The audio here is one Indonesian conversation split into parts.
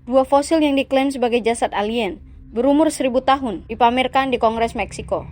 Dua fosil yang diklaim sebagai jasad alien berumur 1000 tahun dipamerkan di Kongres Meksiko.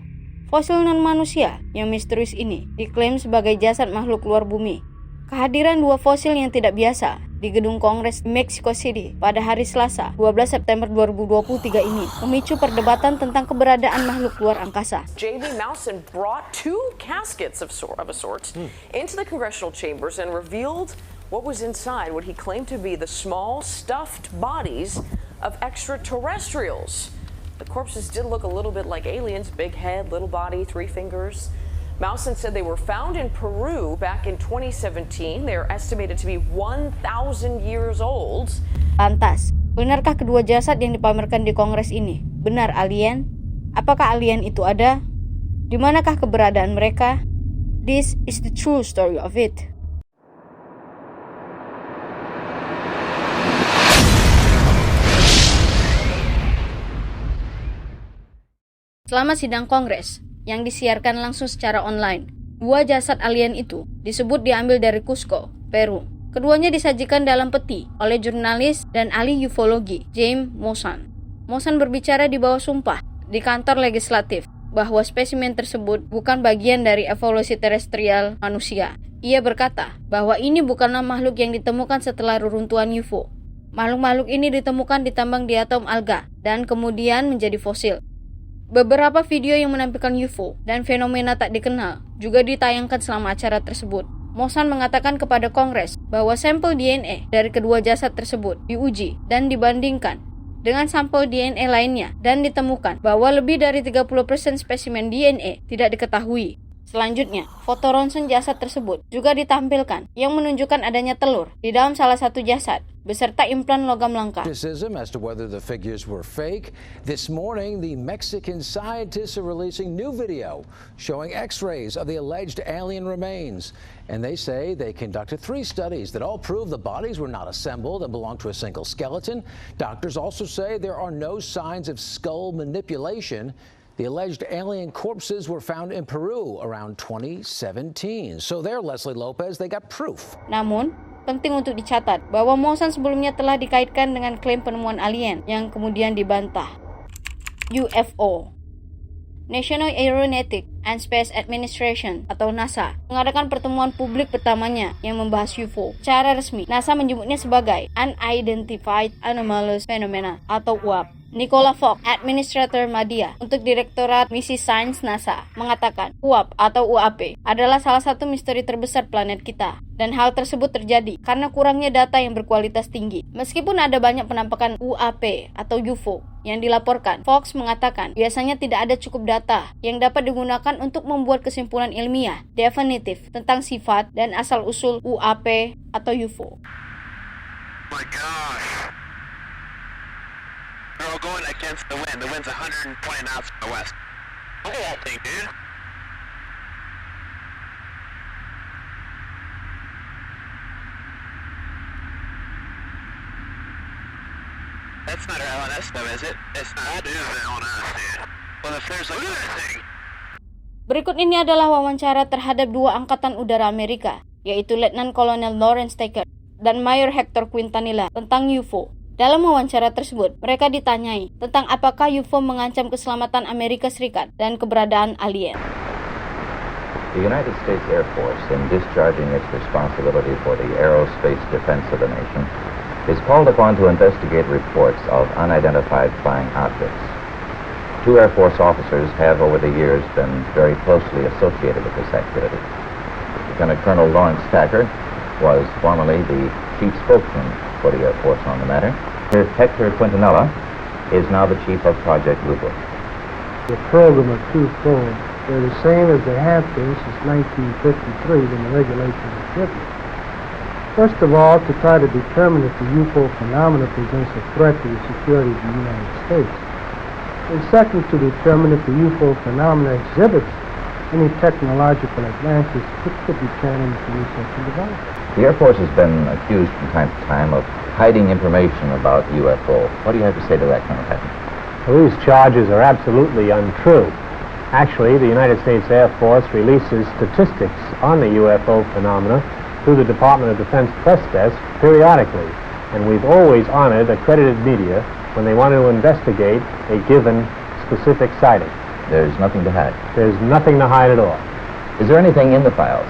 Fosil non-manusia yang misterius ini diklaim sebagai jasad makhluk luar bumi. Kehadiran dua fosil yang tidak biasa di gedung Kongres Mexico City pada hari Selasa, 12 September 2023 ini memicu perdebatan tentang keberadaan makhluk luar angkasa. J.B. Mousen brought two caskets of a sort into the congressional chambers and revealed what was inside what he claimed to be the small stuffed bodies of extraterrestrials. The corpses did look a little bit like aliens, big head, little body, 3 fingers. Mousen said they were found in Peru back in 2017. They are estimated to be 1,000 years old. Lantas, benarkah kedua jasad yang dipamerkan di Kongres ini benar alien? Apakah alien itu ada? Di manakah keberadaan mereka? This is the true story of it. Selama sidang Kongres yang disiarkan langsung secara online, dua jasad alien itu disebut diambil dari Cusco, Peru. Keduanya disajikan dalam peti oleh jurnalis dan ahli ufologi James Mousen. Mousen berbicara di bawah sumpah di kantor legislatif bahwa spesimen tersebut bukan bagian dari evolusi terestrial manusia. Ia berkata bahwa ini bukanlah makhluk yang ditemukan setelah reruntuhan UFO. Makhluk-makhluk ini ditemukan di tambang di atom alga dan kemudian menjadi fosil. Beberapa video yang menampilkan UFO dan fenomena tak dikenal juga ditayangkan selama acara tersebut. Mousen mengatakan kepada Kongres bahwa sampel DNA dari kedua jasad tersebut diuji dan dibandingkan dengan sampel DNA lainnya dan ditemukan bahwa lebih dari 30% spesimen DNA tidak diketahui. Selanjutnya, foto ronsen jasad tersebut juga ditampilkan yang menunjukkan adanya telur di dalam salah satu jasad beserta implan logam langka. As to whether the figures were fake. This morning, the Mexican scientists are releasing new video showing X-rays of the alleged alien remains. And they say they conducted 3 studies that all prove the bodies were not assembled and belong to a single skeleton. Doctors also say there are no signs of skull manipulation. The alleged alien corpses were found in Peru around 2017. So there, Leslie Lopez, they got proof. Namun, penting untuk dicatat bahwa Mousen sebelumnya telah dikaitkan dengan klaim penemuan alien yang kemudian dibantah. UFO. National Aeronautic and Space Administration atau NASA mengadakan pertemuan publik pertamanya yang membahas UFO. Secara resmi, NASA menyebutnya sebagai Unidentified Anomalous Phenomena atau UAP. Nicola Fox, Administrator Media untuk Direktorat Misi Sains NASA, mengatakan UAP atau UAP adalah salah satu misteri terbesar planet kita. Dan hal tersebut terjadi karena kurangnya data yang berkualitas tinggi. Meskipun ada banyak penampakan UAP atau UFO yang dilaporkan, Fox mengatakan biasanya tidak ada cukup data yang dapat digunakan untuk membuat kesimpulan ilmiah definitif tentang sifat dan asal-usul UAP atau UFO. My gosh. They're all going against the wind. The wind's 120 knots from the west. Look at that thing, dude. That's not our LNS though, is it? It's not. That is an LNS, dude. Well, if there's like that thing. Berikut ini adalah wawancara terhadap 2 angkatan udara Amerika, yaitu Letnan Kolonel Lawrence Taker dan Mayor Hector Quintanilla tentang UFO. Dalam wawancara tersebut, mereka ditanyai tentang apakah UFO mengancam keselamatan Amerika Serikat dan keberadaan alien. The United States Air Force, in discharging its responsibility for the aerospace defense of the nation, is called upon to investigate reports of unidentified flying objects. 2 Air Force officers have over the years been very closely associated with this activity. Lieutenant Colonel Lawrence Tacker was formerly the chief spokesman for the Air Force on the matter. Hector Quintanilla is now the chief of Project Blue Book. The program of twofold. They're the same as they have been since 1953 when the regulations were written. First of all, to try to determine if the UFO phenomena presents a threat to the security of the United States. And second, to determine if the UFO phenomena exhibits any technological advances which could be turned into research and development. The Air Force has been accused from time to time of hiding information about UFO. What do you have to say to that, Colonel Patton? Well, these charges are absolutely untrue. Actually, the United States Air Force releases statistics on the UFO phenomena through the Department of Defense Press Desk periodically. and we've always honored accredited media when they want to investigate a given specific sighting. There's nothing to hide. There's nothing to hide at all. Is there anything in the files,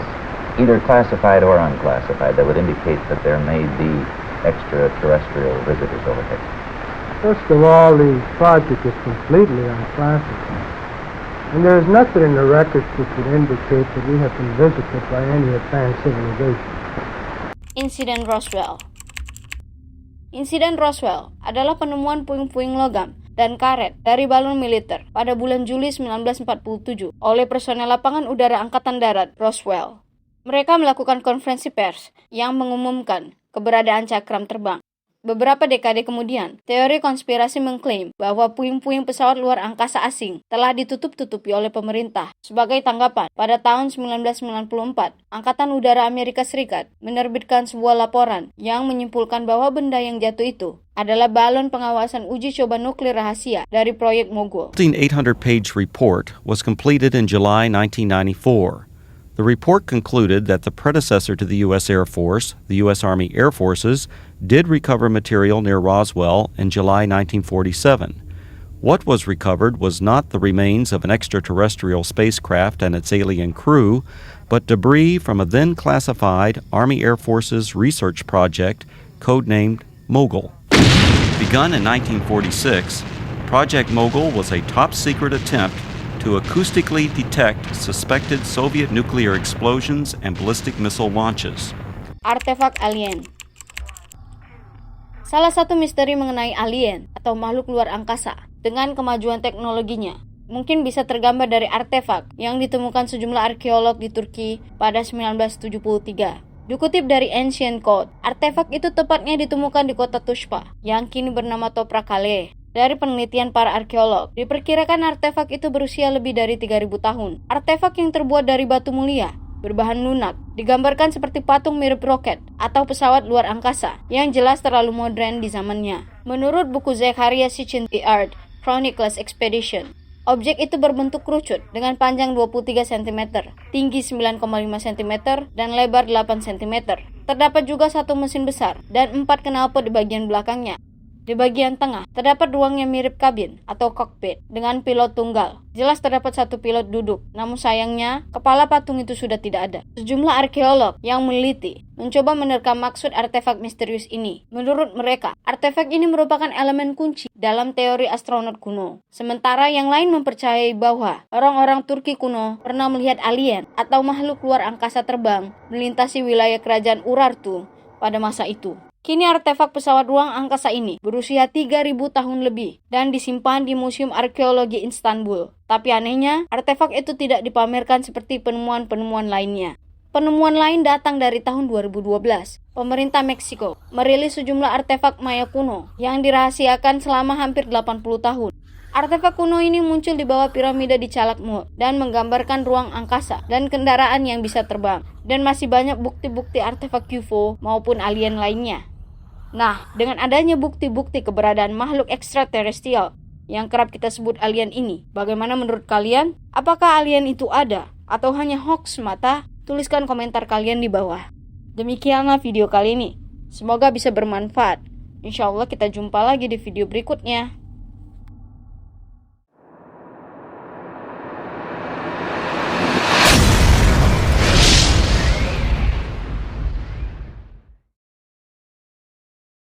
either classified or unclassified, that would indicate that there may be extraterrestrial visitors over here? First of all, the project is completely unclassified. And there is nothing in the records which would indicate that we have been visited by any advanced civilization. Insiden Roswell. Insiden Roswell adalah penemuan puing-puing logam dan karet dari balon militer pada bulan Juli 1947 oleh personel lapangan udara Angkatan Darat Roswell. Mereka melakukan konferensi pers yang mengumumkan keberadaan cakram terbang. Beberapa dekade kemudian, teori konspirasi mengklaim bahwa puing-puing pesawat luar angkasa asing telah ditutup-tutupi oleh pemerintah. Sebagai tanggapan, pada tahun 1994, Angkatan Udara Amerika Serikat menerbitkan sebuah laporan yang menyimpulkan bahwa benda yang jatuh itu adalah balon pengawasan uji coba nuklir rahasia dari proyek Mogul. The 800-page report was completed in July 1994. The report concluded that the predecessor to the U.S. Air Force, the U.S. Army Air Forces, did recover material near Roswell in July 1947. What was recovered was not the remains of an extraterrestrial spacecraft and its alien crew, but debris from a then-classified Army Air Forces research project codenamed Mogul. Begun in 1946, Project Mogul was a top-secret attempt to acoustically detect suspected Soviet nuclear explosions and ballistic missile launches. Artefak alien. Salah satu misteri mengenai alien atau makhluk luar angkasa dengan kemajuan teknologinya mungkin bisa tergambar dari artefak yang ditemukan sejumlah arkeolog di Turki pada 1973. Dikutip dari Ancient Code, artefak itu tepatnya ditemukan di kota Tushpa yang kini bernama Toprakale. Dari penelitian para arkeolog, diperkirakan artefak itu berusia lebih dari 3.000 tahun. Artefak yang terbuat dari batu mulia, berbahan lunak, digambarkan seperti patung mirip roket atau pesawat luar angkasa yang jelas terlalu modern di zamannya. Menurut buku Zechariah Sitchin, The Earth Chronicles Expedition, objek itu berbentuk kerucut dengan panjang 23 cm, tinggi 9,5 cm, dan lebar 8 cm. Terdapat juga satu mesin besar dan 4 knalpot di bagian belakangnya. Di bagian tengah, terdapat ruang yang mirip kabin atau kokpit dengan pilot tunggal. Jelas terdapat satu pilot duduk, namun sayangnya, kepala patung itu sudah tidak ada. Sejumlah arkeolog yang meneliti mencoba menerka maksud artefak misterius ini. Menurut mereka, artefak ini merupakan elemen kunci dalam teori astronot kuno. Sementara yang lain mempercayai bahwa orang-orang Turki kuno pernah melihat alien atau makhluk luar angkasa terbang melintasi wilayah kerajaan Urartu pada masa itu. Kini artefak pesawat ruang angkasa ini berusia 3.000 tahun lebih dan disimpan di Museum Arkeologi Istanbul. Tapi anehnya, artefak itu tidak dipamerkan seperti penemuan-penemuan lainnya. Penemuan lain datang dari tahun 2012. Pemerintah Meksiko merilis sejumlah artefak Maya kuno yang dirahasiakan selama hampir 80 tahun. Artefak kuno ini muncul di bawah piramida di Calakmul dan menggambarkan ruang angkasa dan kendaraan yang bisa terbang. Dan masih banyak bukti-bukti artefak UFO maupun alien lainnya. Nah, dengan adanya bukti-bukti keberadaan makhluk ekstraterestrial yang kerap kita sebut alien ini, bagaimana menurut kalian? Apakah alien itu ada atau hanya hoax semata? Tuliskan komentar kalian di bawah. Demikianlah video kali ini. Semoga bisa bermanfaat. Insya Allah kita jumpa lagi di video berikutnya.